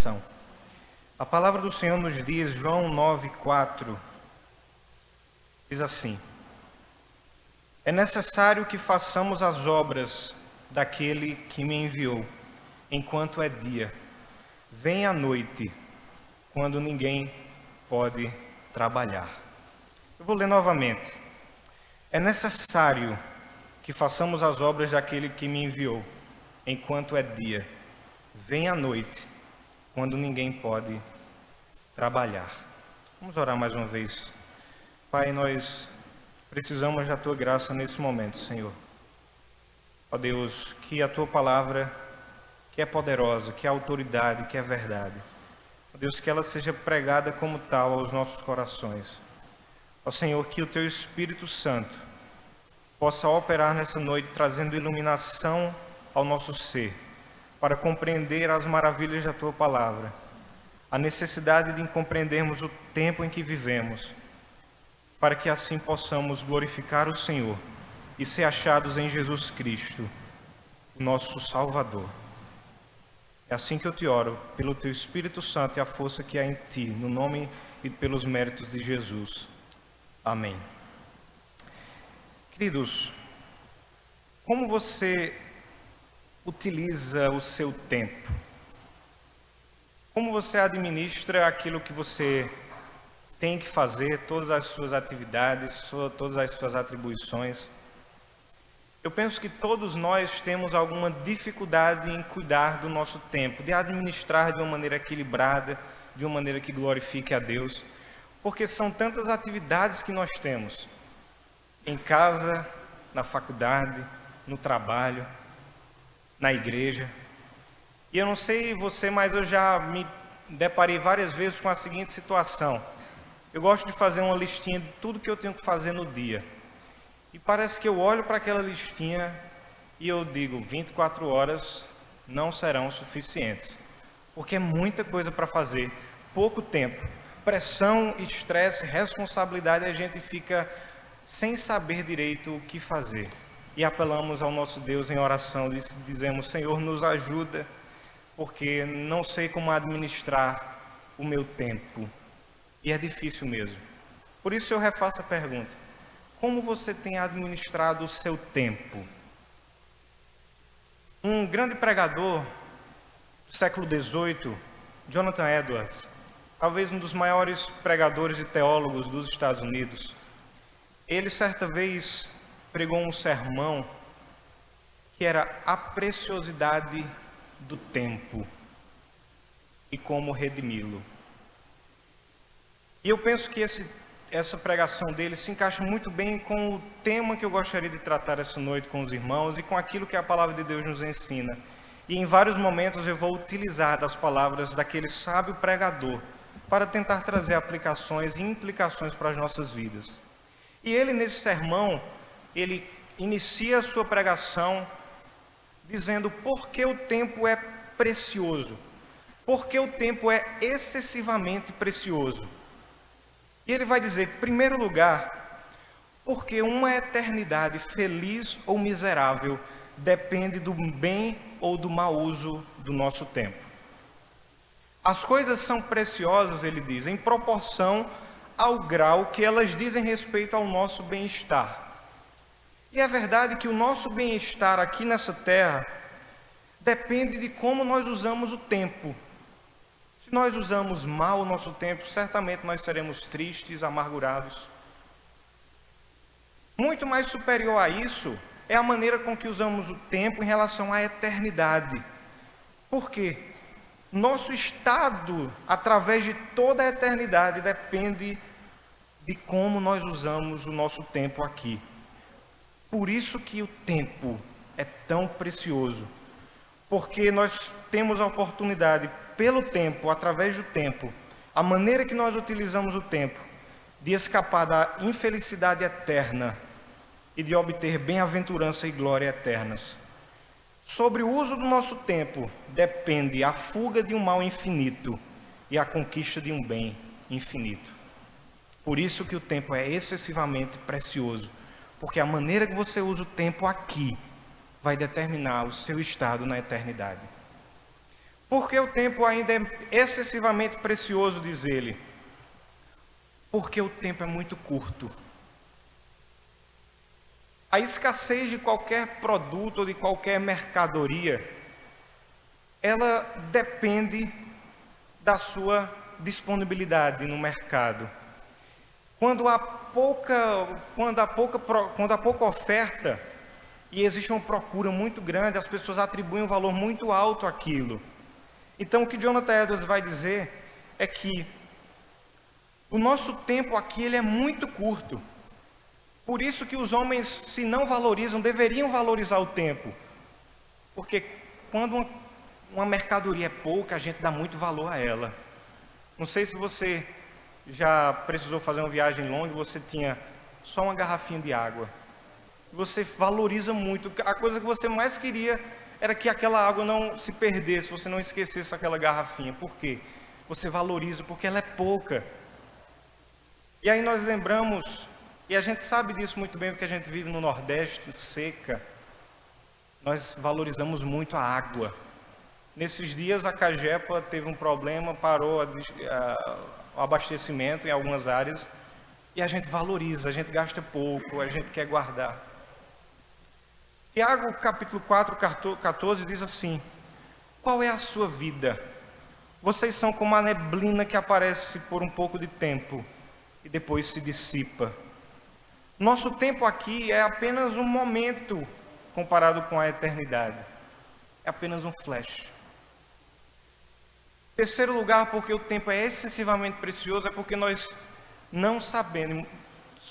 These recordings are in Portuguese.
oração. A palavra do Senhor nos diz, João 9,4, diz assim: é necessário que façamos as obras daquele que me enviou, enquanto é dia. Vem a noite, quando ninguém pode trabalhar. Eu vou ler novamente. É necessário que façamos as obras daquele que me enviou, enquanto é dia. Vem a noite, quando ninguém pode trabalhar. Vamos orar mais uma vez. Pai, nós precisamos da Tua graça nesse momento, Senhor. Ó Deus, que a Tua palavra, que é poderosa, que é autoridade, que é verdade, ó Deus, que ela seja pregada como tal aos nossos corações. Ó Senhor, que o Teu Espírito Santo possa operar nessa noite, trazendo iluminação ao nosso ser, para compreender as maravilhas da Tua palavra, a necessidade de compreendermos o tempo em que vivemos, para que assim possamos glorificar o Senhor e ser achados em Jesus Cristo, o nosso Salvador. É assim que eu te oro, pelo Teu Espírito Santo e a força que há em Ti, no nome e pelos méritos de Jesus. Amém. Queridos, como você utiliza o seu tempo? Como você administra aquilo que você tem que fazer, todas as suas atividades, todas as suas atribuições? Eu penso que todos nós temos alguma dificuldade em cuidar do nosso tempo, de administrar de uma maneira equilibrada, de uma maneira que glorifique a Deus, porque são tantas atividades que nós temos, em casa, na faculdade, no trabalho, na igreja. E eu não sei você, mas eu já me deparei várias vezes com a seguinte situação. Eu gosto de fazer uma listinha de tudo que eu tenho que fazer no dia. E parece que eu olho para aquela listinha e eu digo, 24 horas não serão suficientes. Porque é muita coisa para fazer, pouco tempo. Pressão, estresse, responsabilidade, a gente fica sem saber direito o que fazer. E apelamos ao nosso Deus em oração, dizemos, Senhor, nos ajuda, porque não sei como administrar o meu tempo. E é difícil mesmo. Por isso eu refaço a pergunta. Como você tem administrado o seu tempo? Um grande pregador do século XVIII, Jonathan Edwards, talvez um dos maiores pregadores e teólogos dos Estados Unidos, ele certa vez pregou um sermão que era a preciosidade do tempo e como redimi-lo. E eu penso que essa pregação dele se encaixa muito bem com o tema que eu gostaria de tratar essa noite com os irmãos e com aquilo que a palavra de Deus nos ensina. E em vários momentos eu vou utilizar das palavras daquele sábio pregador para tentar trazer aplicações e implicações para as nossas vidas. E ele, nesse sermão, ele inicia a sua pregação dizendo por que o tempo é precioso, por que o tempo é excessivamente precioso. E ele vai dizer, em primeiro lugar, porque uma eternidade feliz ou miserável depende do bem ou do mau uso do nosso tempo. As coisas são preciosas, ele diz, em proporção ao grau que elas dizem respeito ao nosso bem-estar. E é verdade que o nosso bem-estar aqui nessa terra depende de como nós usamos o tempo. Se nós usamos mal o nosso tempo, certamente nós seremos tristes, amargurados. Muito mais superior a isso é a maneira com que usamos o tempo em relação à eternidade. Por quê? Nosso estado, através de toda a eternidade, depende de como nós usamos o nosso tempo aqui. Por isso que o tempo é tão precioso. Porque nós temos a oportunidade, pelo tempo, através do tempo, a maneira que nós utilizamos o tempo, de escapar da infelicidade eterna e de obter bem-aventurança e glória eternas. Sobre o uso do nosso tempo depende a fuga de um mal infinito e a conquista de um bem infinito. Por isso que o tempo é excessivamente precioso, porque a maneira que você usa o tempo aqui vai determinar o seu estado na eternidade. Porque o tempo ainda é excessivamente precioso, diz ele. Porque o tempo é muito curto. A escassez de qualquer produto ou de qualquer mercadoria, ela depende da sua disponibilidade no mercado. Quando há pouca oferta e existe uma procura muito grande, as pessoas atribuem um valor muito alto àquilo. Então, o que Jonathan Edwards vai dizer é que o nosso tempo aqui ele é muito curto. Por isso que os homens, se não valorizam, deveriam valorizar o tempo. Porque quando uma mercadoria é pouca, a gente dá muito valor a ela. Não sei se você já precisou fazer uma viagem longa e você tinha só uma garrafinha de água. Você valoriza muito. A coisa que você mais queria era que aquela água não se perdesse, você não esquecesse aquela garrafinha. Por quê? Você valoriza porque ela é pouca. E aí nós lembramos, e a gente sabe disso muito bem, porque a gente vive no Nordeste, seca. Nós valorizamos muito a água. Nesses dias a Cagepa teve um problema, parou o abastecimento em algumas áreas, e a gente valoriza, a gente gasta pouco, a gente quer guardar. Tiago, capítulo 4, 14, diz assim: qual é a sua vida? Vocês são como a neblina que aparece por um pouco de tempo e depois se dissipa. Nosso tempo aqui é apenas um momento comparado com a eternidade. É apenas um flash. Terceiro lugar, porque o tempo é excessivamente precioso, é porque nós não sabemos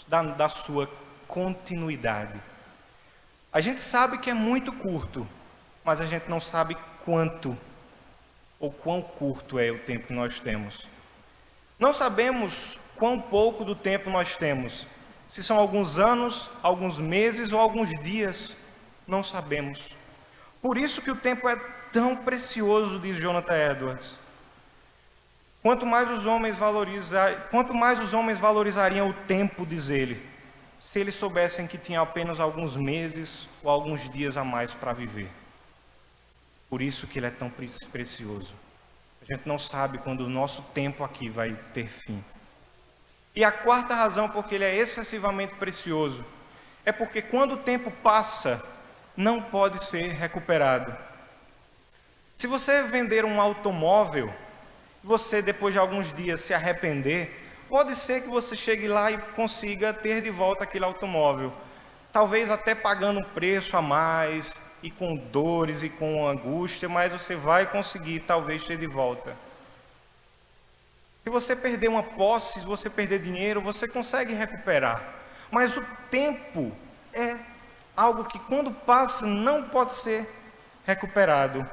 da sua continuidade. A gente sabe que é muito curto, mas a gente não sabe quanto ou quão curto é o tempo que nós temos. Não sabemos quão pouco do tempo nós temos. Se são alguns anos, alguns meses ou alguns dias, não sabemos. Por isso que o tempo é tão precioso, diz Jonathan Edwards. Quanto mais os homens valorizariam o tempo, diz ele, se eles soubessem que tinham apenas alguns meses ou alguns dias a mais para viver. Por isso que ele é tão precioso. A gente não sabe quando o nosso tempo aqui vai ter fim. E a quarta razão porque ele é excessivamente precioso é porque quando o tempo passa, não pode ser recuperado. Se você vender um automóvel, você depois de alguns dias se arrepender, pode ser que você chegue lá e consiga ter de volta aquele automóvel. Talvez até pagando um preço a mais, e com dores e com angústia, mas você vai conseguir talvez ter de volta. Se você perder uma posse, se você perder dinheiro, você consegue recuperar. Mas o tempo é algo que quando passa não pode ser recuperado.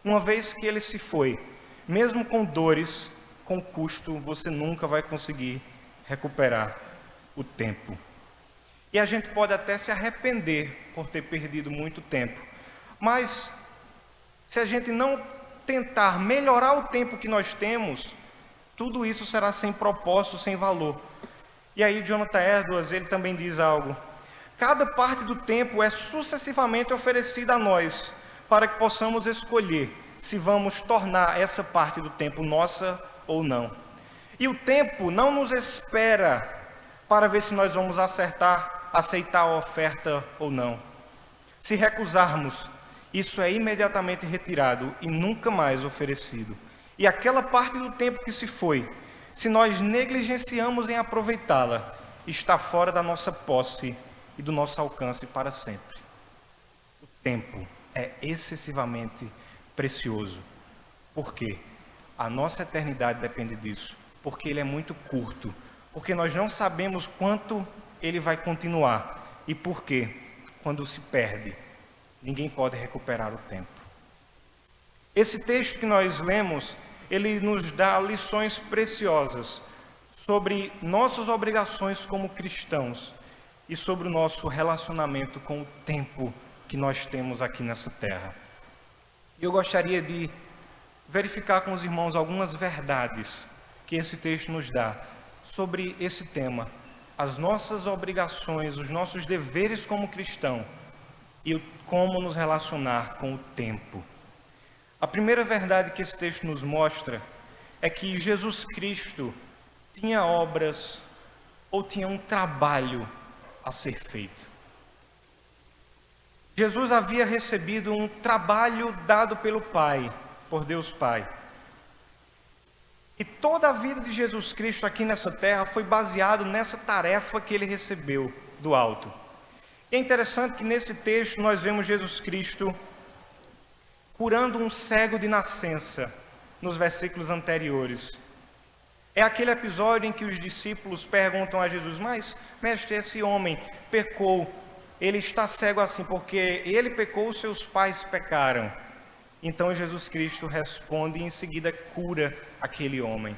Uma vez que ele se foi, mesmo com dores, com custo, você nunca vai conseguir recuperar o tempo. E a gente pode até se arrepender por ter perdido muito tempo. Mas, se a gente não tentar melhorar o tempo que nós temos, tudo isso será sem propósito, sem valor. E aí Jonathan Edwards, ele também diz algo. Cada parte do tempo é sucessivamente oferecida a nós, para que possamos escolher se vamos tornar essa parte do tempo nossa ou não. E o tempo não nos espera para ver se nós vamos aceitar a oferta ou não. Se recusarmos, isso é imediatamente retirado e nunca mais oferecido. E aquela parte do tempo que se foi, se nós negligenciamos em aproveitá-la, está fora da nossa posse e do nosso alcance para sempre. O tempo é excessivamente precioso. Por quê? A nossa eternidade depende disso. Porque ele é muito curto. Porque nós não sabemos quanto ele vai continuar. E por quê? Quando se perde, ninguém pode recuperar o tempo. Esse texto que nós lemos, ele nos dá lições preciosas sobre nossas obrigações como cristãos e sobre o nosso relacionamento com o tempo que nós temos aqui nessa terra. Eu gostaria de verificar com os irmãos algumas verdades que esse texto nos dá sobre esse tema, as nossas obrigações, os nossos deveres como cristão e como nos relacionar com o tempo. A primeira verdade que esse texto nos mostra é que Jesus Cristo tinha obras ou tinha um trabalho a ser feito. Jesus havia recebido um trabalho dado pelo Pai, por Deus Pai. E toda a vida de Jesus Cristo aqui nessa terra foi baseado nessa tarefa que ele recebeu do alto. E é interessante que nesse texto nós vemos Jesus Cristo curando um cego de nascença, nos versículos anteriores. É aquele episódio em que os discípulos perguntam a Jesus: mas, mestre, esse homem pecou, ele está cego assim porque ele pecou, os seus pais pecaram. Então Jesus Cristo responde e em seguida cura aquele homem.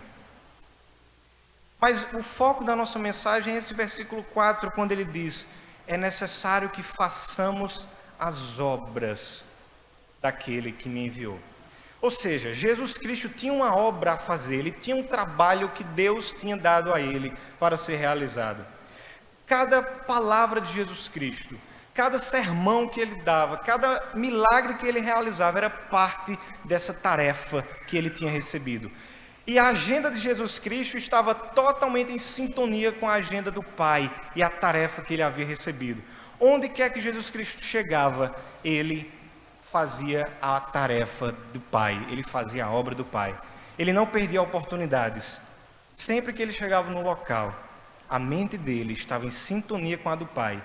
Mas o foco da nossa mensagem é esse versículo 4, quando ele diz: é necessário que façamos as obras daquele que me enviou. Ou seja, Jesus Cristo tinha uma obra a fazer, ele tinha um trabalho que Deus tinha dado a ele para ser realizado. Cada palavra de Jesus Cristo, cada sermão que ele dava, cada milagre que ele realizava era parte dessa tarefa que ele tinha recebido. E a agenda de Jesus Cristo estava totalmente em sintonia com a agenda do Pai e a tarefa que ele havia recebido. Onde quer que Jesus Cristo chegava, ele fazia a tarefa do Pai, ele fazia a obra do Pai. Ele não perdia oportunidades. Sempre que ele chegava no local, a mente dele estava em sintonia com a do Pai.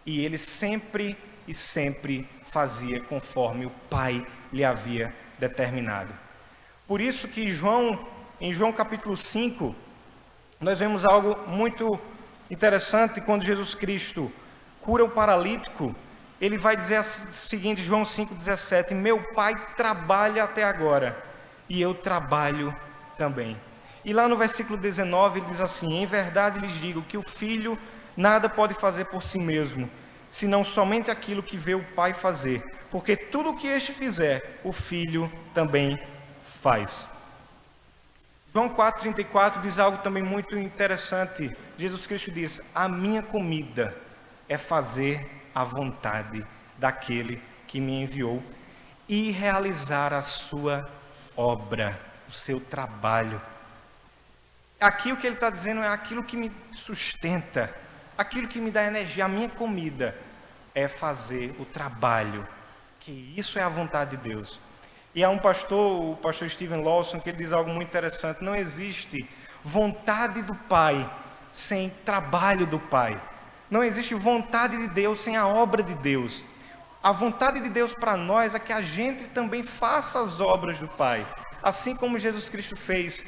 E ele sempre fazia conforme o Pai lhe havia determinado. Por isso que em João capítulo 5, nós vemos algo muito interessante quando Jesus Cristo cura o paralítico. Ele vai dizer o seguinte, João 5,17: meu Pai trabalha até agora, e eu trabalho também. E lá no versículo 19 ele diz assim: em verdade lhes digo que o Filho nada pode fazer por si mesmo, senão somente aquilo que vê o Pai fazer, porque tudo o que este fizer, o Filho também faz. João 4,34 diz algo também muito interessante. Jesus Cristo diz: a minha comida é fazer a vontade daquele que me enviou e realizar a sua obra, o seu trabalho. Aqui o que ele está dizendo é aquilo que me sustenta, aquilo que me dá energia. A minha comida é fazer o trabalho, que isso é a vontade de Deus. E há um pastor, o pastor Steven Lawson, que ele diz algo muito interessante: não existe vontade do Pai sem trabalho do Pai. Não existe vontade de Deus sem a obra de Deus. A vontade de Deus para nós é que a gente também faça as obras do Pai. Assim como Jesus Cristo fez.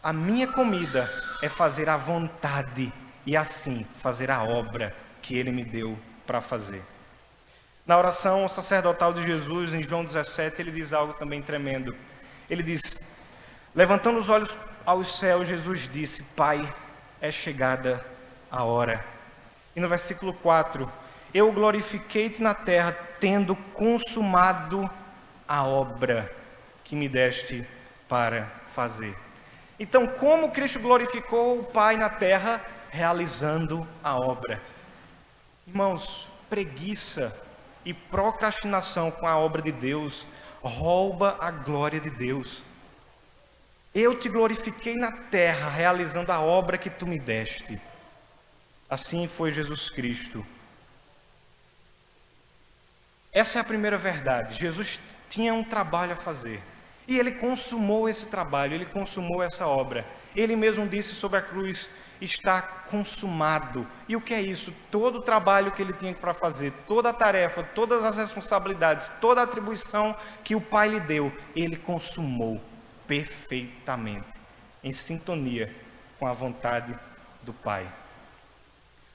A minha comida é fazer a vontade e assim fazer a obra que Ele me deu para fazer. Na oração sacerdotal de Jesus, em João 17, ele diz algo também tremendo. Ele diz: levantando os olhos aos céus, Jesus disse: Pai, é chegada a hora. E no versículo 4, eu glorifiquei-te na terra, tendo consumado a obra que me deste para fazer. Então, como Cristo glorificou o Pai na terra? Realizando a obra. Irmãos, preguiça e procrastinação com a obra de Deus rouba a glória de Deus. Eu te glorifiquei na terra, realizando a obra que tu me deste. Assim foi Jesus Cristo. Essa é a primeira verdade. Jesus tinha um trabalho a fazer. E Ele consumou esse trabalho, Ele consumou essa obra. Ele mesmo disse sobre a cruz: está consumado. E o que é isso? Todo o trabalho que Ele tinha para fazer, toda a tarefa, todas as responsabilidades, toda a atribuição que o Pai lhe deu, Ele consumou perfeitamente, em sintonia com a vontade do Pai.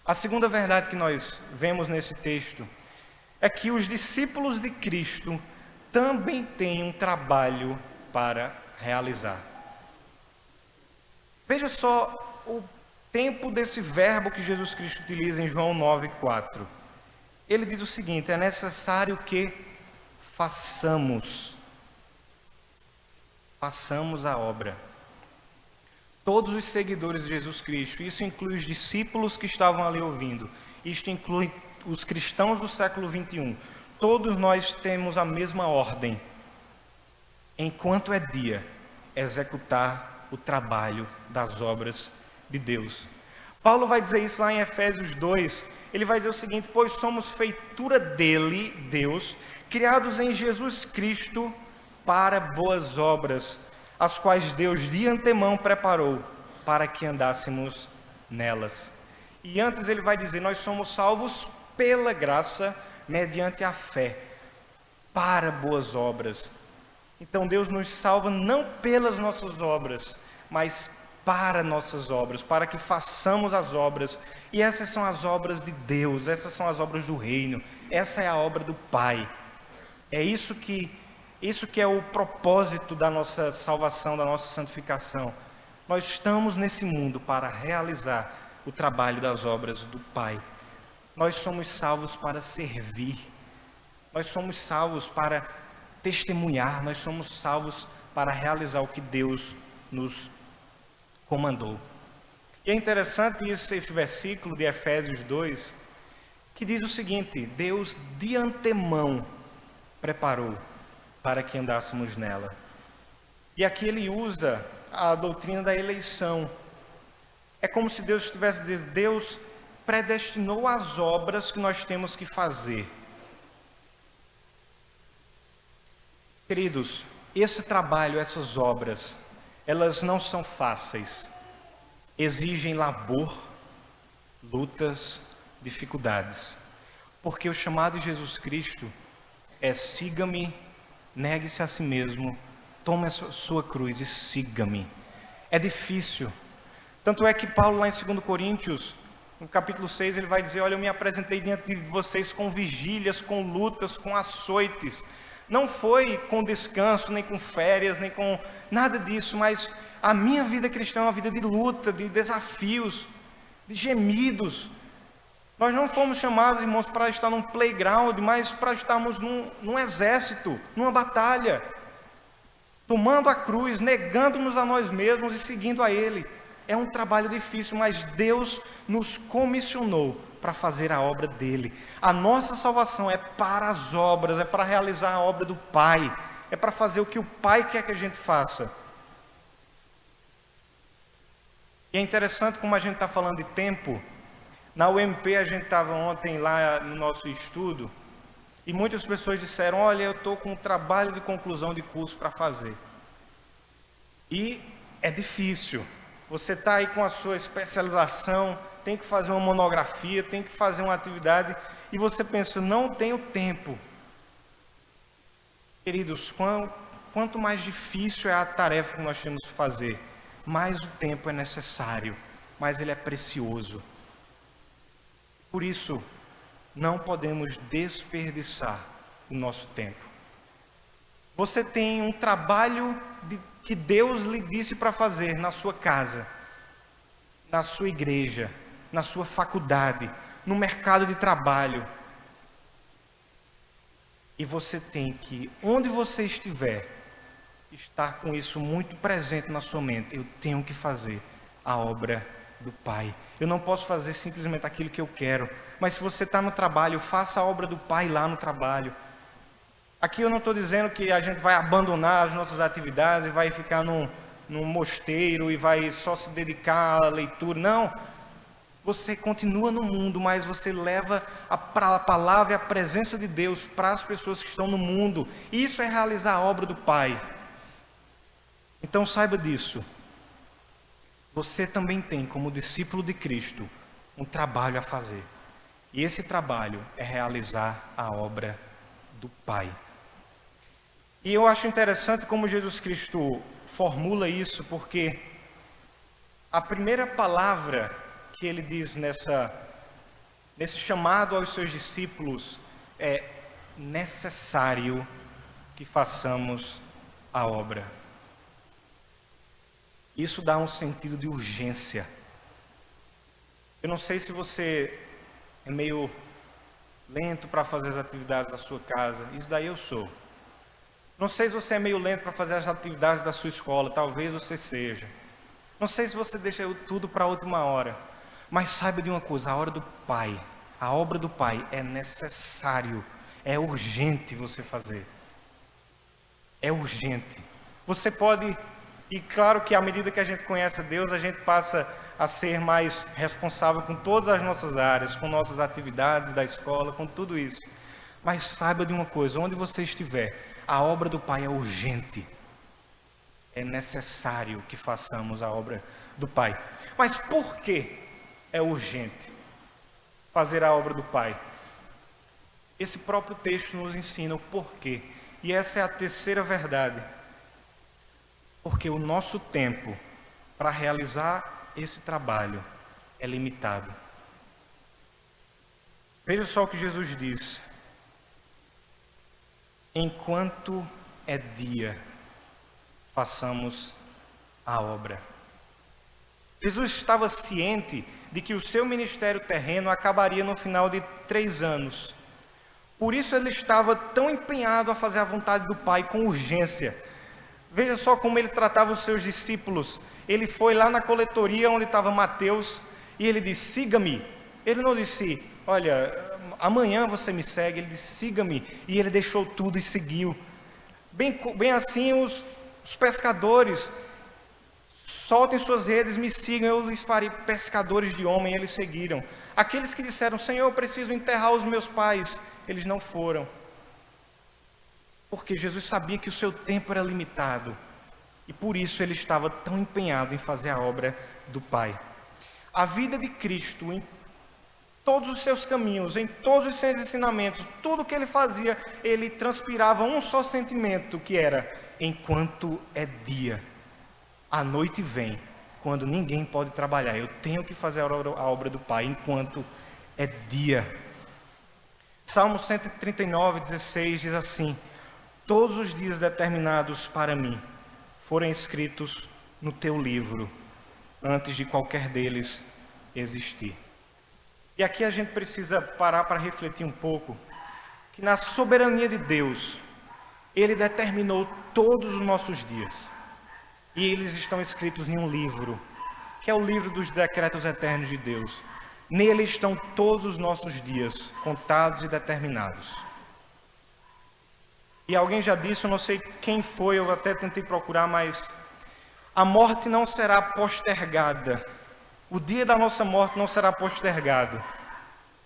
A segunda verdade que nós vemos nesse texto é que os discípulos de Cristo também têm um trabalho para realizar. Veja só o tempo desse verbo que Jesus Cristo utiliza em João 9,4. Ele diz o seguinte: é necessário que façamos a obra. Todos os seguidores de Jesus Cristo, isso inclui os discípulos que estavam ali ouvindo, isto inclui os cristãos do século 21, todos nós temos a mesma ordem. enquanto é dia, executar o trabalho das obras de Deus. Paulo vai dizer isso lá em Efésios 2. Ele vai dizer o seguinte: pois somos feitura dele, Deus, criados em Jesus Cristo para boas obras, as quais Deus de antemão preparou para que andássemos nelas. E antes ele vai dizer: nós somos salvos pela graça, mediante a fé, para boas obras. Então Deus nos salva não pelas nossas obras, mas para nossas obras, para que façamos as obras. E essas são as obras de Deus, essas são as obras do reino, essa é a obra do Pai. É isso que é o propósito da nossa salvação, da nossa santificação. Nós estamos nesse mundo para realizar o trabalho das obras do Pai. Nós somos salvos para servir, nós somos salvos para testemunhar, nós somos salvos para realizar o que Deus nos comandou. E é interessante esse versículo de Efésios 2, que diz o seguinte: Deus de antemão preparou para que andássemos nela. E aqui ele usa a doutrina da eleição. É como se Deus estivesse dizendo: Deus predestinou as obras que nós temos que fazer. Queridos, esse trabalho, essas obras, elas não são fáceis. Exigem labor, lutas, dificuldades. Porque o chamado de Jesus Cristo é: siga-me, negue-se a si mesmo, tome a sua cruz e siga-me. É difícil. Tanto é que Paulo, lá em 2 Coríntios, no capítulo 6, ele vai dizer: olha, eu me apresentei diante de vocês com vigílias, com lutas, com açoites. Não foi com descanso, nem com férias, nem com nada disso, mas a minha vida cristã é uma vida de luta, de desafios, de gemidos. Nós não fomos chamados, irmãos, para estar num playground, mas para estarmos num exército, numa batalha, tomando a cruz, negando-nos a nós mesmos e seguindo a Ele. É um trabalho difícil, mas Deus nos comissionou para fazer a obra dele. A nossa salvação é para as obras, é para realizar a obra do Pai, é para fazer o que o Pai quer que a gente faça. E é interessante como a gente está falando de tempo. Na UMP a gente estava ontem lá no nosso estudo e muitas pessoas disseram: olha, eu estou com um trabalho de conclusão de curso para fazer. E é difícil. Você está aí com a sua especialização, tem que fazer uma monografia, tem que fazer uma atividade, e você pensa: não tenho tempo. Queridos, quanto mais difícil é a tarefa que nós temos que fazer, mais o tempo é necessário, mais ele é precioso. Por isso, não podemos desperdiçar o nosso tempo. Você tem um trabalho que Deus lhe disse para fazer na sua casa, na sua igreja, na sua faculdade, no mercado de trabalho. E você tem que, onde você estiver, estar com isso muito presente na sua mente. Eu tenho que fazer a obra do Pai. Eu não posso fazer simplesmente aquilo que eu quero. Mas se você está no trabalho, faça a obra do Pai lá no trabalho. Aqui eu não estou dizendo que a gente vai abandonar as nossas atividades e vai ficar num mosteiro e vai só se dedicar à leitura. Não. Você continua no mundo, mas você leva a palavra e a presença de Deus para as pessoas que estão no mundo. Isso é realizar a obra do Pai. Então saiba disso. Você também tem, como discípulo de Cristo, um trabalho a fazer. E esse trabalho é realizar a obra do Pai. E eu acho interessante como Jesus Cristo formula isso, porque a primeira palavra que ele diz nesse chamado aos seus discípulos é: necessário que façamos a obra. Isso dá um sentido de urgência. Eu não sei se você é meio lento para fazer as atividades da sua casa. Isso daí eu sou. Não sei se você é meio lento para fazer as atividades da sua escola. Talvez você seja. Não sei se você deixa tudo para a última hora. Mas saiba de uma coisa: a hora do Pai, a obra do Pai é necessário, é urgente você fazer. é urgente. Você pode, e claro que à medida que a gente conhece a Deus, a gente passa a ser mais responsável com todas as nossas áreas, com nossas atividades da escola, com tudo isso. Mas saiba de uma coisa, onde você estiver, a obra do Pai é urgente. É necessário que façamos a obra do Pai. Mas por que é urgente fazer a obra do Pai? Esse próprio texto nos ensina o porquê. E essa é a terceira verdade. Porque o nosso tempo para realizar esse trabalho é limitado. Veja só o que Jesus diz. Enquanto é dia, façamos a obra. Jesus estava ciente de que o seu ministério terreno acabaria no final de 3 anos. Por isso ele estava tão empenhado a fazer a vontade do Pai com urgência. Veja só como ele tratava os seus discípulos. Ele foi lá na coletoria onde estava Mateus e ele disse, siga-me. Ele não disse, olha, amanhã você me segue. Ele disse, siga-me. E ele deixou tudo e seguiu. Bem assim os pescadores, soltem suas redes, me sigam, eu lhes farei pescadores de homem. Eles seguiram. Aqueles que disseram, Senhor, eu preciso enterrar os meus pais, eles não foram. Porque Jesus sabia que o seu tempo era limitado. E por isso ele estava tão empenhado em fazer a obra do Pai. A vida de Cristo, em todos os seus caminhos, em todos os seus ensinamentos, tudo o que ele fazia, ele transpirava um só sentimento, que era, enquanto é dia, a noite vem, quando ninguém pode trabalhar. Eu tenho que fazer a obra do Pai, enquanto é dia. Salmo 139, 16 diz assim, todos os dias determinados para mim foram escritos no teu livro, antes de qualquer deles existir. E aqui a gente precisa parar para refletir um pouco, que na soberania de Deus, Ele determinou todos os nossos dias. E eles estão escritos em um livro, que é o livro dos decretos eternos de Deus. Nele estão todos os nossos dias, contados e determinados. E alguém já disse, eu não sei quem foi, eu até tentei procurar, mas a morte não será postergada. O dia da nossa morte não será postergado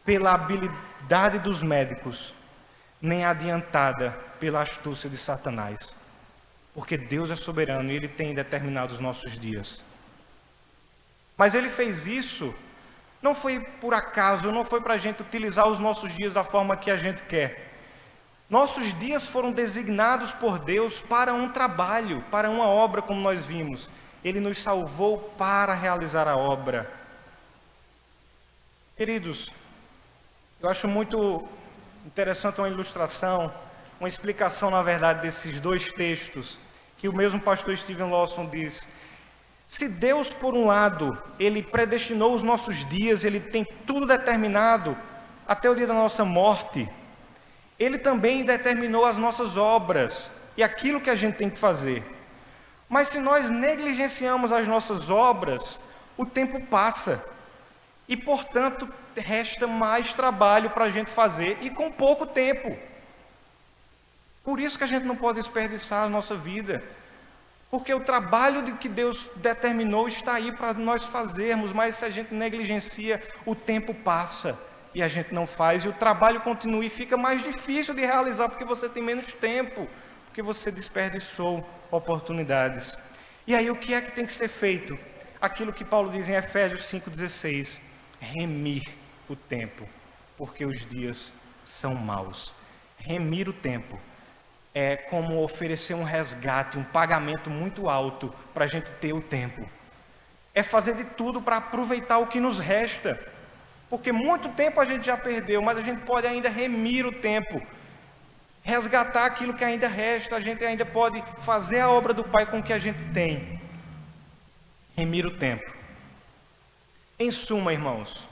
pela habilidade dos médicos, nem adiantada pela astúcia de Satanás. Porque Deus é soberano e Ele tem determinado os nossos dias. Mas Ele fez isso, não foi por acaso, não foi para a gente utilizar os nossos dias da forma que a gente quer. Nossos dias foram designados por Deus para um trabalho, para uma obra, como nós vimos. Ele nos salvou para realizar a obra. Queridos, eu acho muito interessante uma ilustração, uma explicação, na verdade, desses dois textos, que o mesmo pastor Steven Lawson diz. Se Deus, por um lado, Ele predestinou os nossos dias, Ele tem tudo determinado até o dia da nossa morte, Ele também determinou as nossas obras e aquilo que a gente tem que fazer. Mas se nós negligenciamos as nossas obras, o tempo passa. E, portanto, resta mais trabalho para a gente fazer e com pouco tempo. Por isso que a gente não pode desperdiçar a nossa vida. Porque o trabalho que Deus determinou está aí para nós fazermos, mas se a gente negligencia, o tempo passa. E a gente não faz, e o trabalho continua e fica mais difícil de realizar, porque você tem menos tempo, porque você desperdiçou oportunidades. E aí o que é que tem que ser feito? Aquilo que Paulo diz em Efésios 5,16, remir o tempo, porque os dias são maus. Remir o tempo é como oferecer um resgate, um pagamento muito alto para a gente ter o tempo. É fazer de tudo para aproveitar o que nos resta. Porque muito tempo a gente já perdeu, mas a gente pode ainda remir o tempo, resgatar aquilo que ainda resta, a gente ainda pode fazer a obra do Pai com o que a gente tem. Remir o tempo. Em suma, irmãos,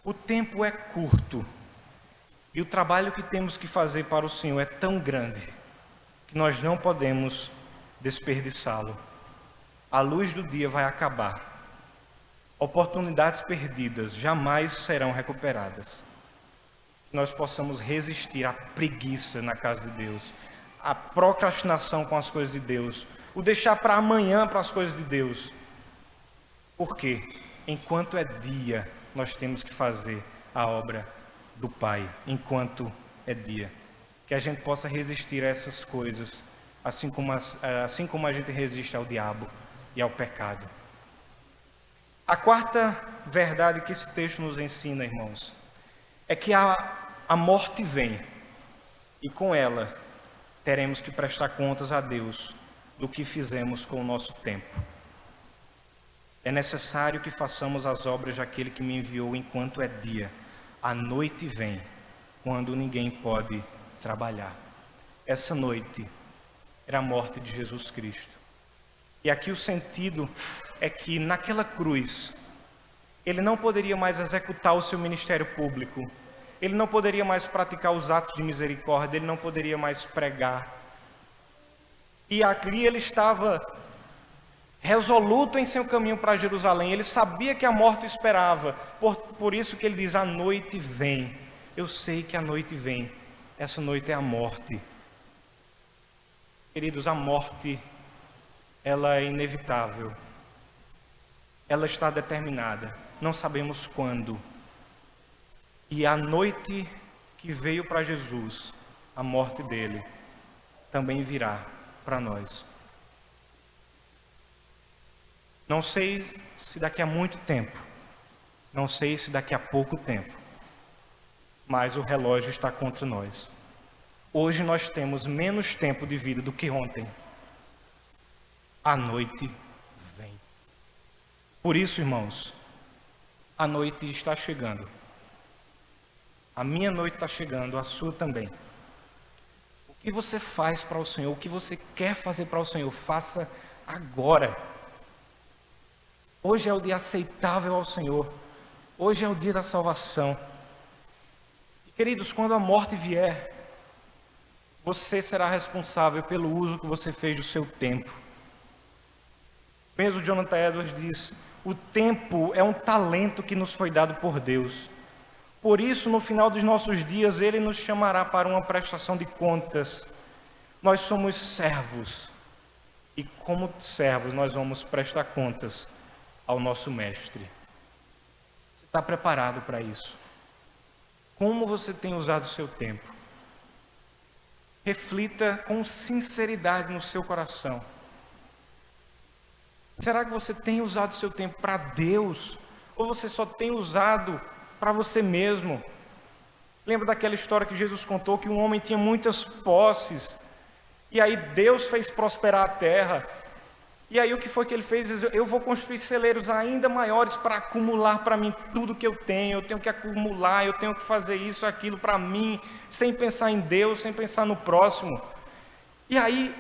o tempo é curto e o trabalho que temos que fazer para o Senhor é tão grande que nós não podemos desperdiçá-lo. A luz do dia vai acabar. Oportunidades perdidas jamais serão recuperadas. Que nós possamos resistir à preguiça na casa de Deus, a procrastinação com as coisas de Deus, o deixar para amanhã para as coisas de Deus. Por quê? Enquanto é dia, nós temos que fazer a obra do Pai, enquanto é dia. Que a gente possa resistir a essas coisas, assim como a gente resiste ao diabo e ao pecado. A quarta verdade que esse texto nos ensina, irmãos, é que a morte vem, e com ela teremos que prestar contas a Deus do que fizemos com o nosso tempo. É necessário que façamos as obras daquele que me enviou enquanto é dia. A noite vem, quando ninguém pode trabalhar. Essa noite era a morte de Jesus Cristo. E aqui o sentido é que naquela cruz, ele não poderia mais executar o seu ministério público, ele não poderia mais praticar os atos de misericórdia, ele não poderia mais pregar. E ali ele estava resoluto em seu caminho para Jerusalém, ele sabia que a morte o esperava, por isso que ele diz, a noite vem. Eu sei que a noite vem, essa noite é a morte. Queridos, a morte, ela é inevitável, ela está determinada, não sabemos quando. E a noite que veio para Jesus, a morte dele, também virá para nós. Não sei se daqui a muito tempo, não sei se daqui a pouco tempo, mas o relógio está contra nós. Hoje nós temos menos tempo de vida do que ontem. A noite vem. Por isso, irmãos, a noite está chegando. A minha noite está chegando, a sua também. O que você faz para o Senhor, o que você quer fazer para o Senhor, faça agora. Hoje é o dia aceitável ao Senhor. Hoje é o dia da salvação. E, queridos, quando a morte vier, você será responsável pelo uso que você fez do seu tempo. Mesmo Jonathan Edwards diz, o tempo é um talento que nos foi dado por Deus. Por isso, no final dos nossos dias, Ele nos chamará para uma prestação de contas. Nós somos servos. E como servos, nós vamos prestar contas ao nosso Mestre. Você está preparado para isso? Como você tem usado o seu tempo? Reflita com sinceridade no seu coração. Será que você tem usado o seu tempo para Deus? Ou você só tem usado para você mesmo? Lembra daquela história que Jesus contou que um homem tinha muitas posses e aí Deus fez prosperar a terra. E aí o que foi que ele fez? Eu vou construir celeiros ainda maiores para acumular para mim tudo que eu tenho que acumular, eu tenho que fazer isso, aquilo para mim, sem pensar em Deus, sem pensar no próximo. E aí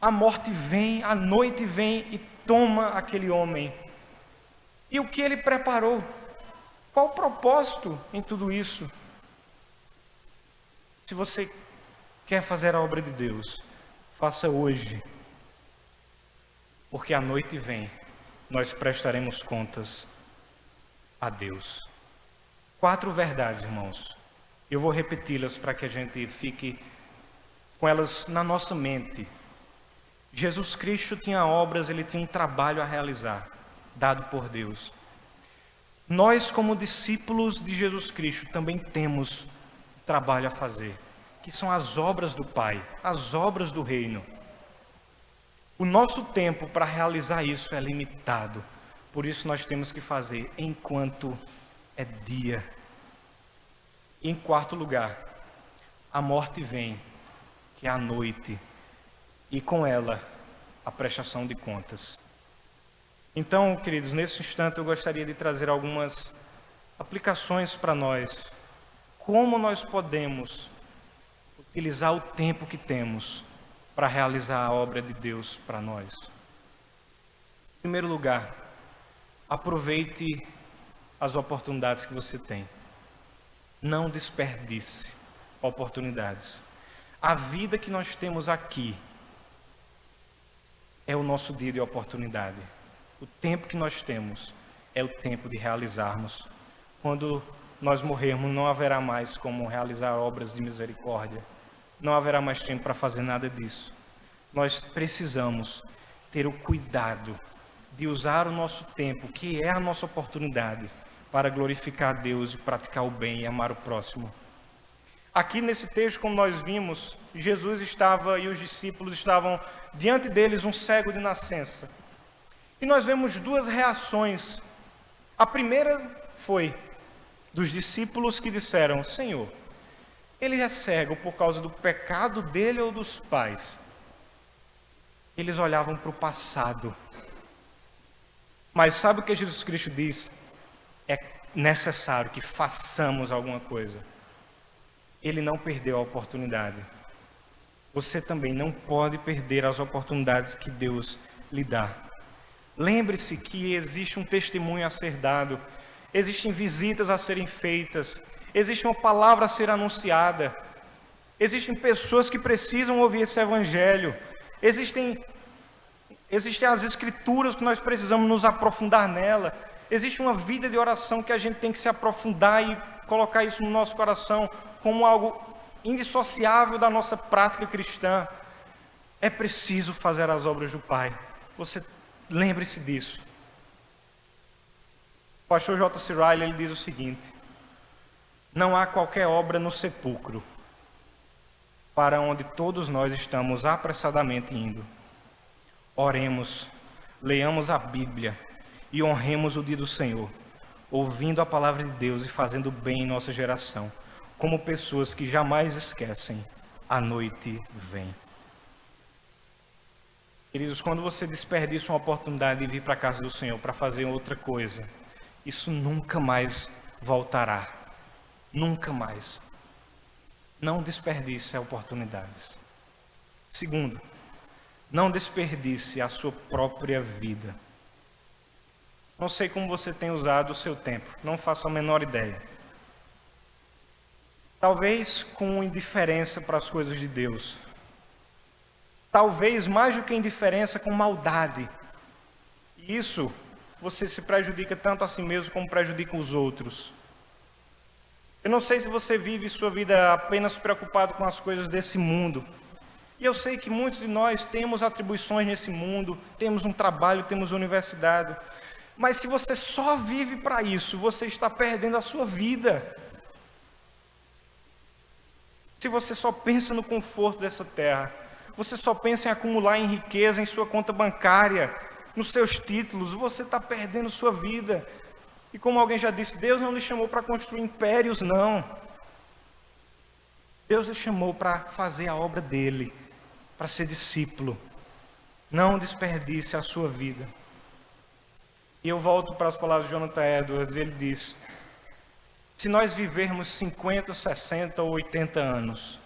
a morte vem, a noite vem e toma aquele homem. E o que ele preparou? Qual o propósito em tudo isso? Se você quer fazer a obra de Deus, faça hoje. Porque a noite vem, nós prestaremos contas a Deus. 4 verdades, irmãos. Eu vou repeti-las para que a gente fique com elas na nossa mente. Jesus Cristo tinha obras, ele tinha um trabalho a realizar, dado por Deus. Nós, como discípulos de Jesus Cristo, também temos um trabalho a fazer, que são as obras do Pai, as obras do reino. O nosso tempo para realizar isso é limitado, por isso nós temos que fazer enquanto é dia. E em 4º lugar, a morte vem, que é a noite, e com ela a prestação de contas. Então, queridos, nesse instante eu gostaria de trazer algumas aplicações para nós. Como nós podemos utilizar o tempo que temos para realizar a obra de Deus para nós? Em primeiro lugar, aproveite as oportunidades que você tem. Não desperdice oportunidades. A vida que nós temos aqui é o nosso dia de oportunidade. O tempo que nós temos é o tempo de realizarmos. Quando nós morrermos, não haverá mais como realizar obras de misericórdia. não haverá mais tempo para fazer nada disso. Nós precisamos ter o cuidado de usar o nosso tempo, que é a nossa oportunidade, para glorificar a Deus e praticar o bem e amar o próximo. Aqui nesse texto, como nós vimos, Jesus estava e os discípulos estavam diante deles um cego de nascença. E nós vemos duas reações. A primeira foi dos discípulos que disseram: Senhor, ele é cego por causa do pecado dele ou dos pais? Eles olhavam para o passado. Mas sabe o que Jesus Cristo diz? É necessário que façamos alguma coisa. Ele não perdeu a oportunidade. Você também não pode perder as oportunidades que Deus lhe dá. Lembre-se que existe um testemunho a ser dado, existem visitas a serem feitas, existe uma palavra a ser anunciada, existem pessoas que precisam ouvir esse evangelho, existem as escrituras que nós precisamos nos aprofundar nela, existe uma vida de oração que a gente tem que se aprofundar e colocar isso no nosso coração como algo indissociável da nossa prática cristã. É preciso fazer as obras do Pai. Você lembre-se disso. O pastor J.C. Ryle, ele diz o seguinte: não há qualquer obra no sepulcro para onde todos nós estamos apressadamente indo. Oremos, leiamos a Bíblia e honremos o dia do Senhor, ouvindo a palavra de Deus e fazendo bem em nossa geração, como pessoas que jamais esquecem: a noite vem. Queridos, quando você desperdiça uma oportunidade de vir para a casa do Senhor para fazer outra coisa, isso nunca mais voltará. Nunca mais. Não desperdice oportunidades. Segundo, não desperdice a sua própria vida. Não sei como você tem usado o seu tempo, não faço a menor ideia. Talvez com indiferença para as coisas de Deus. Talvez mais do que indiferença, com maldade. E isso, você se prejudica tanto a si mesmo como prejudica os outros. Eu não sei se você vive sua vida apenas preocupado com as coisas desse mundo. E eu sei que muitos de nós temos atribuições nesse mundo, temos um trabalho, temos universidade. Mas se você só vive para isso, você está perdendo a sua vida. Se você só pensa no conforto dessa terra, você só pensa em acumular em riqueza em sua conta bancária, nos seus títulos, você está perdendo sua vida. E como alguém já disse, Deus não lhe chamou para construir impérios, não. Deus lhe chamou para fazer a obra dele, para ser discípulo. Não desperdice a sua vida. E eu volto para as palavras de Jonathan Edwards, ele diz: se nós vivermos 50, 60 ou 80 anos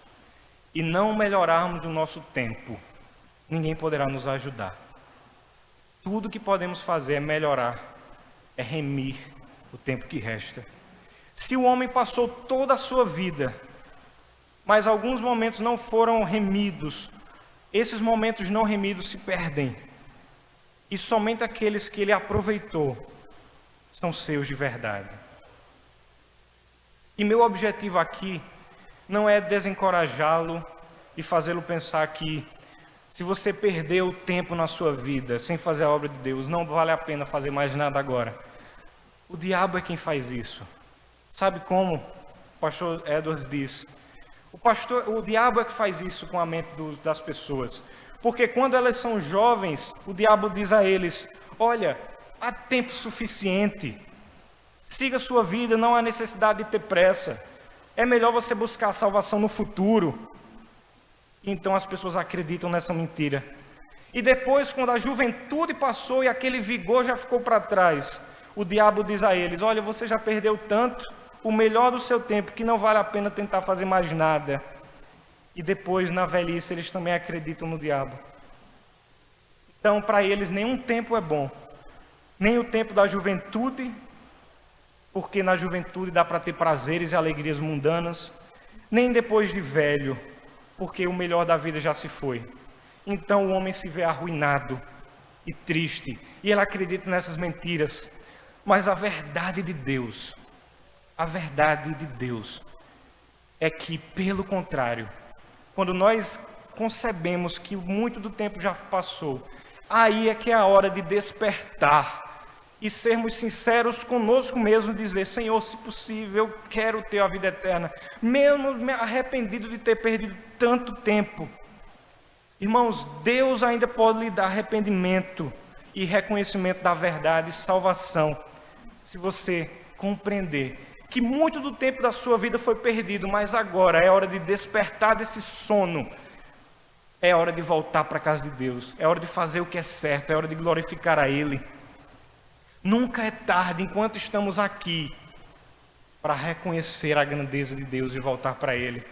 e não melhorarmos o nosso tempo, ninguém poderá nos ajudar. Tudo que podemos fazer é melhorar, é remir o tempo que resta. Se o homem passou toda a sua vida, mas alguns momentos não foram remidos, esses momentos não remidos se perdem. E somente aqueles que ele aproveitou são seus de verdade. E meu objetivo aqui não é desencorajá-lo e fazê-lo pensar que se você perdeu tempo na sua vida sem fazer a obra de Deus, não vale a pena fazer mais nada agora. O diabo é quem faz isso. Sabe como? O pastor Edwards diz: o diabo é que faz isso com a mente das pessoas. Porque quando elas são jovens, o diabo diz a eles: olha, há tempo suficiente. Siga sua vida, não há necessidade de ter pressa. É melhor você buscar a salvação no futuro. Então as pessoas acreditam nessa mentira. E depois, quando a juventude passou e aquele vigor já ficou para trás, o diabo diz a eles: olha, você já perdeu tanto, o melhor do seu tempo, que não vale a pena tentar fazer mais nada. E depois, na velhice, eles também acreditam no diabo. Então, para eles, nenhum tempo é bom. Nem o tempo da juventude, porque na juventude dá para ter prazeres e alegrias mundanas, nem depois de velho, porque o melhor da vida já se foi. Então o homem se vê arruinado e triste, e ele acredita nessas mentiras. Mas a verdade de Deus é que, pelo contrário, quando nós concebemos que muito do tempo já passou, aí é que é a hora de despertar e sermos sinceros conosco mesmo, dizer: Senhor, se possível, eu quero ter a vida eterna, mesmo me arrependido de ter perdido tanto tempo. Irmãos, Deus ainda pode lhe dar arrependimento e reconhecimento da verdade e salvação, se você compreender que muito do tempo da sua vida foi perdido, mas agora é hora de despertar desse sono, é hora de voltar para a casa de Deus, é hora de fazer o que é certo, é hora de glorificar a Ele. Nunca é tarde, enquanto estamos aqui, para reconhecer a grandeza de Deus e voltar para Ele.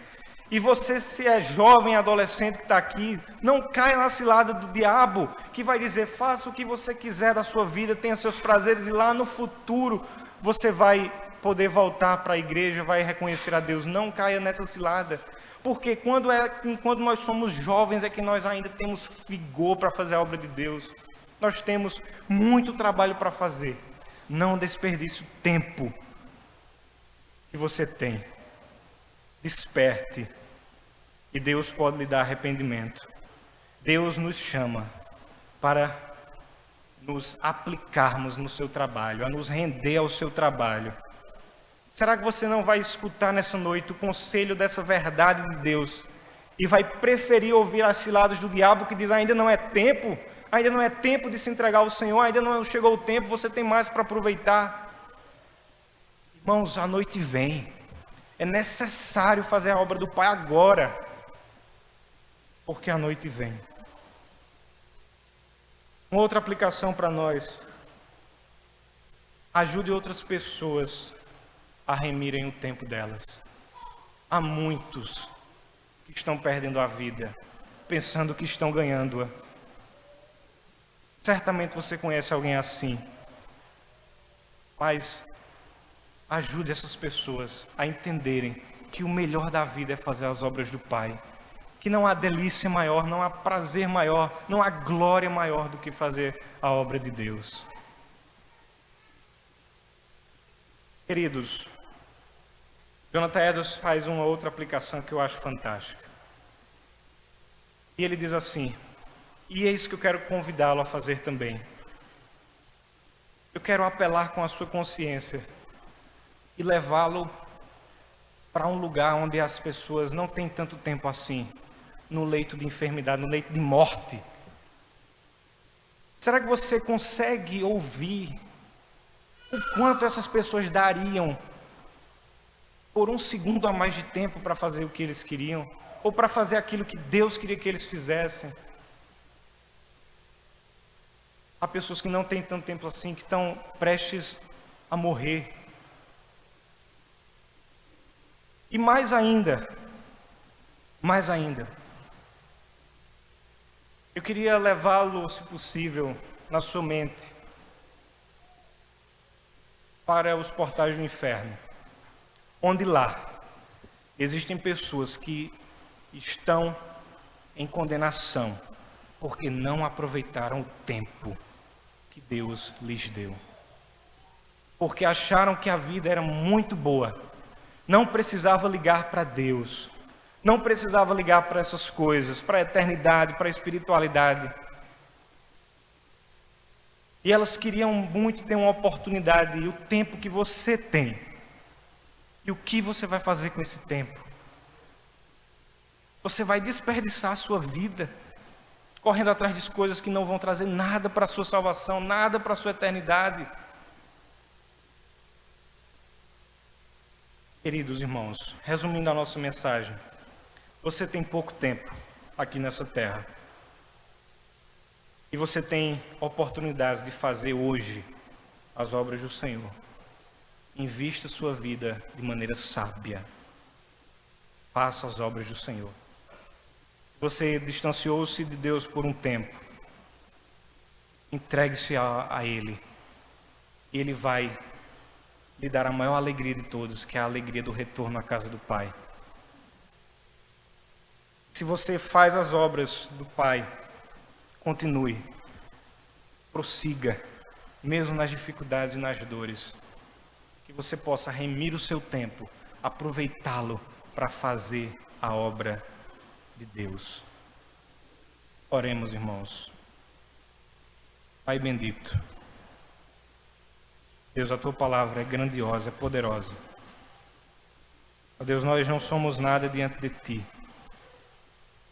E você, se é jovem, adolescente que está aqui, não caia na cilada do diabo, que vai dizer: faça o que você quiser da sua vida, tenha seus prazeres, e lá no futuro você vai poder voltar para a igreja, vai reconhecer a Deus. Não caia nessa cilada, porque quando nós somos jovens é que nós ainda temos vigor para fazer a obra de Deus. Nós temos muito trabalho para fazer. Não desperdice o tempo que você tem. Desperte. E Deus pode lhe dar arrependimento. Deus nos chama para nos aplicarmos no seu trabalho, a nos render ao seu trabalho. Será que você não vai escutar nessa noite o conselho dessa verdade de Deus e vai preferir ouvir as ciladas do diabo que diz: ainda não é tempo? Ainda não é tempo de se entregar ao Senhor, ainda não chegou o tempo, você tem mais para aproveitar. Irmãos, a noite vem. É necessário fazer a obra do Pai agora, porque a noite vem. Uma outra aplicação para nós: ajude outras pessoas a remirem o tempo delas. Há muitos que estão perdendo a vida, pensando que estão ganhando-a. Certamente você conhece alguém assim, mas ajude essas pessoas a entenderem que o melhor da vida é fazer as obras do Pai, que não há delícia maior, não há prazer maior, não há glória maior do que fazer a obra de Deus. Queridos, Jonathan Edwards faz uma outra aplicação que eu acho fantástica. E ele diz assim, e é isso que eu quero convidá-lo a fazer também. Eu quero apelar com a sua consciência e levá-lo para um lugar onde as pessoas não têm tanto tempo assim, no leito de enfermidade, no leito de morte. Será que você consegue ouvir o quanto essas pessoas dariam por um segundo a mais de tempo para fazer o que eles queriam, ou para fazer aquilo que Deus queria que eles fizessem? Há pessoas que não têm tanto tempo assim, que estão prestes a morrer. E mais ainda, eu queria levá-lo, se possível, na sua mente, para os portais do inferno, onde lá existem pessoas que estão em condenação, porque não aproveitaram o tempo que Deus lhes deu. Porque acharam que a vida era muito boa, não precisava ligar para Deus, não precisava ligar para essas coisas, para a eternidade, para a espiritualidade. E elas queriam muito ter uma oportunidade, e o tempo que você tem, e o que você vai fazer com esse tempo? Você vai desperdiçar a sua vida correndo atrás de coisas que não vão trazer nada para a sua salvação, nada para a sua eternidade. Queridos irmãos, resumindo a nossa mensagem, você tem pouco tempo aqui nessa terra. E você tem oportunidades de fazer hoje as obras do Senhor. Invista sua vida de maneira sábia. Faça as obras do Senhor. Você distanciou-se de Deus por um tempo. Entregue-se a Ele. E Ele vai lhe dar a maior alegria de todas, que é a alegria do retorno à casa do Pai. Se você faz as obras do Pai, continue. Prossiga, mesmo nas dificuldades e nas dores. Que você possa remir o seu tempo, aproveitá-lo para fazer a obra de Deus. Oremos, irmãos. Pai bendito, Deus, a Tua palavra é grandiosa, é poderosa. Ó Deus, nós não somos nada diante de Ti.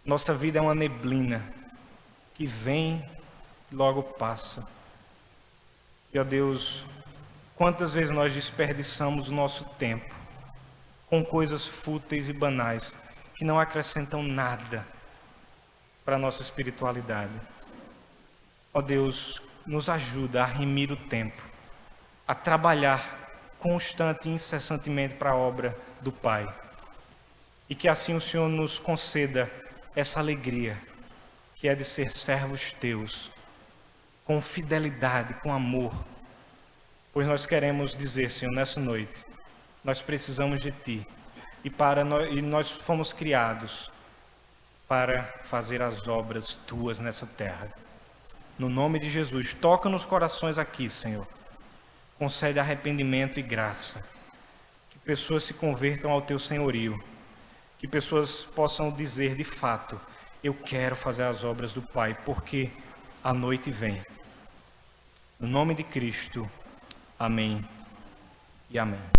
Nossa vida é uma neblina que vem e logo passa. E, ó Deus, quantas vezes nós desperdiçamos o nosso tempo com coisas fúteis e banais que não acrescentam nada para a nossa espiritualidade. Ó Deus, nos ajuda a remir o tempo, a trabalhar constante e incessantemente para a obra do Pai. E que assim o Senhor nos conceda essa alegria, que é de ser servos Teus, com fidelidade, com amor. Pois nós queremos dizer, Senhor, nessa noite, nós precisamos de Ti. E nós fomos criados para fazer as obras Tuas nessa terra. No nome de Jesus, toca nos corações aqui, Senhor. Concede arrependimento e graça. Que pessoas se convertam ao Teu senhorio. Que pessoas possam dizer de fato: eu quero fazer as obras do Pai, porque a noite vem. No nome de Cristo, amém e amém.